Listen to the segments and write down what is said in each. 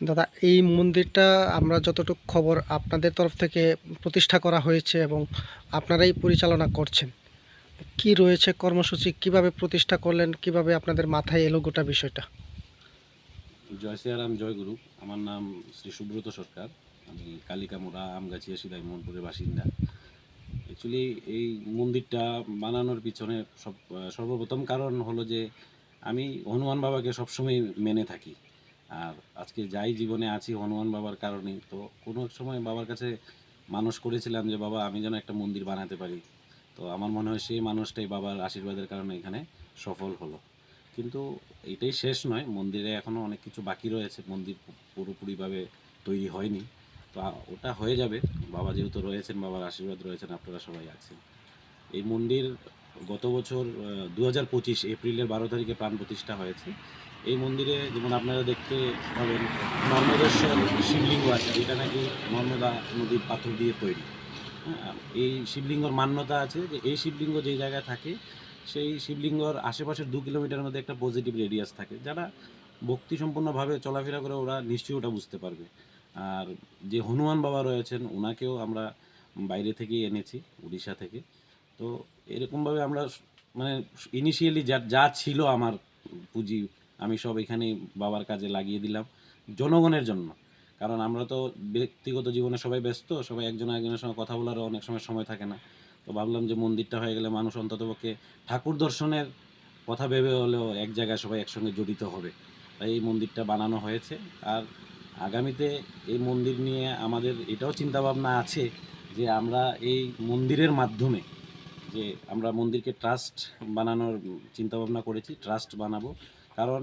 দাদা, এই মন্দিরটা আমরা যতটুকু খবর আপনাদের তরফ থেকে প্রতিষ্ঠা করা হয়েছে এবং আপনারাই পরিচালনা করছেন। কি রয়েছে কর্মসূচি, কিভাবে প্রতিষ্ঠা করলেন, কিভাবে আপনাদের মাথায় এলো গোটা বিষয়টা? জয় শ্রীরাম, জয় গুরু। আমার নাম শ্রী সুব্রত সরকার। আমি কালিকামুড়া আমগাছিয়া সিদাই মোহনপুরের বাসিন্দা। অ্যাকচুয়ালি এই মন্দিরটা বানানোর পিছনে সর্বপ্রথম কারণ হলো যে আমি হনুমান বাবাকে সবসময় মেনে থাকি। আর আজকে যাই জীবনে আছি হনুমান বাবার কারণেই। তো কোনো সময় বাবার কাছে মানস করেছিলাম যে বাবা আমি যেন একটা মন্দির বানাতে পারি। তো আমার মনে হয় সেই মানুষটাই বাবার আশীর্বাদের কারণে এখানে সফল হলো। কিন্তু এটাই শেষ নয়, মন্দিরে এখনও অনেক কিছু বাকি রয়েছে। মন্দির পুরোপুরিভাবে তৈরি হয়নি। তো ওটা হয়ে যাবে। বাবা যেহেতু রয়েছেন, বাবার আশীর্বাদ রয়েছেন, আপনারা সবাই আছেন। এই মন্দির গত বছর 2025 এপ্রিলের 12 তারিখে প্রাণ প্রতিষ্ঠা হয়েছে। এই মন্দিরে যেমন আপনারা দেখতে পাবেন নর্মদেশ্বর শিবলিঙ্গ আছে, যেটা নাকি নর্মদা নদীর পাথর দিয়ে তৈরি। হ্যাঁ, এই শিবলিঙ্গর মান্যতা আছে যে এই শিবলিঙ্গ যেই জায়গায় থাকে সেই শিবলিঙ্গর আশেপাশের 2 কিলোমিটারের মধ্যে একটা পজিটিভ রেডিয়াস থাকে। যারা ভক্তিসম্পন্নভাবে চলাফেরা করে ওরা নিশ্চয়ই ওটা বুঝতে পারবে। আর যে হনুমান বাবা রয়েছেন ওনাকেও আমরা বাইরে থেকেই এনেছি, উড়িষ্যা থেকে। তো এরকমভাবে আমরা মানে ইনিশিয়ালি যা যা ছিল আমার পুঁজি আমি সব এখানেই বাবার কাজে লাগিয়ে দিলাম জনগণের জন্য। কারণ আমরা তো ব্যক্তিগত জীবনে সবাই ব্যস্ত, সবাই একজন আরেকজনের সঙ্গে কথা বলারও অনেক সময় থাকে না। তো ভাবলাম যে মন্দিরটা হয়ে গেলে মানুষ অন্ততপক্ষে ঠাকুর দর্শনের কথা ভেবে হলেও এক জায়গায় সবাই একসঙ্গে জড়িত হবে। তাই এই মন্দিরটা বানানো হয়েছে। আর আগামীতে এই মন্দির নিয়ে আমাদের এটাও চিন্তাভাবনা আছে যে আমরা এই মন্দিরের মাধ্যমে যে আমরা মন্দিরকে ট্রাস্ট বানানোর চিন্তাভাবনা করেছি, ট্রাস্ট বানাবো। কারণ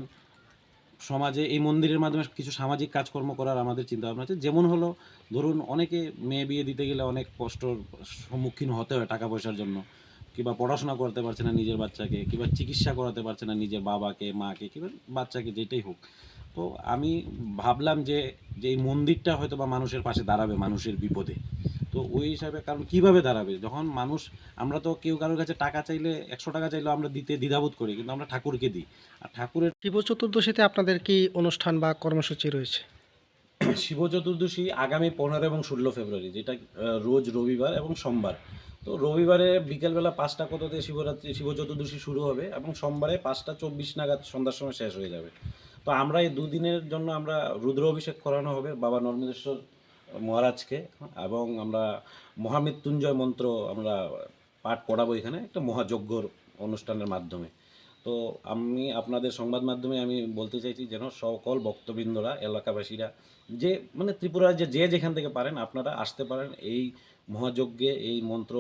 সমাজে এই মন্দিরের মাধ্যমে কিছু সামাজিক কাজকর্ম করার আমাদের চিন্তাভাবনা আছে। যেমন হলো ধরুন অনেকে মেয়ে বিয়ে দিতে গেলে অনেক কষ্টর সম্মুখীন হতে হয় টাকা পয়সার জন্য, কিংবা পড়াশোনা করতে পারছে না নিজের বাচ্চাকে, কিংবা চিকিৎসা করাতে পারছে না নিজের বাবাকে মাকে কিংবা বাচ্চাকে, যেটাই হোক। তো আমি ভাবলাম যে যে এই মন্দিরটা হয়তো বা মানুষের পাশে দাঁড়াবে মানুষের বিপদে। তো ওই হিসাবে, কারণ কীভাবে দাঁড়াবে যখন মানুষ, আমরা তো কেউ কারোর কাছে টাকা চাইলে 100 টাকা চাইলেও আমরা দিতে দ্বিধাবোধ করি, কিন্তু আমরা ঠাকুরকে দিই। আর ঠাকুরের শিব চতুর্দশীতে আপনাদের কি অনুষ্ঠান বা কর্মসূচি রয়েছে? শিব চতুর্দশী আগামী 15 এবং 16 ফেব্রুয়ারি, যেটা রোজ রবিবার এবং সোমবার। তো রবিবারে বিকেলবেলা 5টা কততে শিব চতুর্দশী শুরু হবে এবং সোমবারে 5টা 24 নাগাদ সন্ধ্যার সময় শেষ হয়ে যাবে। তো আমরা এই দুদিনের জন্য আমরা রুদ্র অভিষেক করানো হবে বাবা নর্মদেশ্বর মহারাজকে, এবং আমরা মহামৃত্যুঞ্জয় মন্ত্র আমরা পাঠ করাবো এখানে একটা মহাযজ্ঞর অনুষ্ঠানের মাধ্যমে। তো আমি আপনাদের সংবাদ মাধ্যমে আমি বলতে চাইছি যেন সকল ভক্তবৃন্দরা, এলাকাবাসীরা, যে মানে ত্রিপুরার যে যেখান থেকে পারেন আপনারা আসতে পারেন, এই মহাযজ্ঞে এই মন্ত্র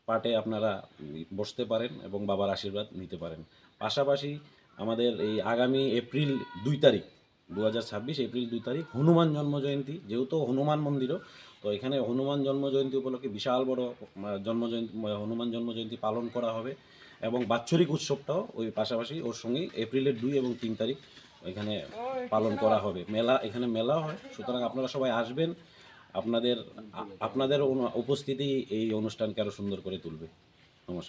পাঠে আপনারা বসতে পারেন এবং বাবার আশীর্বাদ নিতে পারেন। পাশাপাশি আমাদের এই আগামী এপ্রিল 2 তারিখ, 2026 এপ্রিল 2 তারিখ হনুমান জন্মজয়ন্তী, যেহেতু হনুমান মন্দিরও, তো এখানে হনুমান জন্মজয়ন্তী উপলক্ষে বিশাল বড় জন্মজয়ন্তী হনুমান জন্মজয়ন্তী পালন করা হবে। এবং বাৎসরিক উৎসবটাও ওই পাশাপাশি ওর সঙ্গেই এপ্রিলের 2 এবং 3 তারিখ এখানে পালন করা হবে। মেলা, এখানে মেলা হয়। সুতরাং আপনারা সবাই আসবেন। আপনাদের আপনাদের উপস্থিতি এই অনুষ্ঠানকে আরও সুন্দর করে তুলবে। নমস্কার।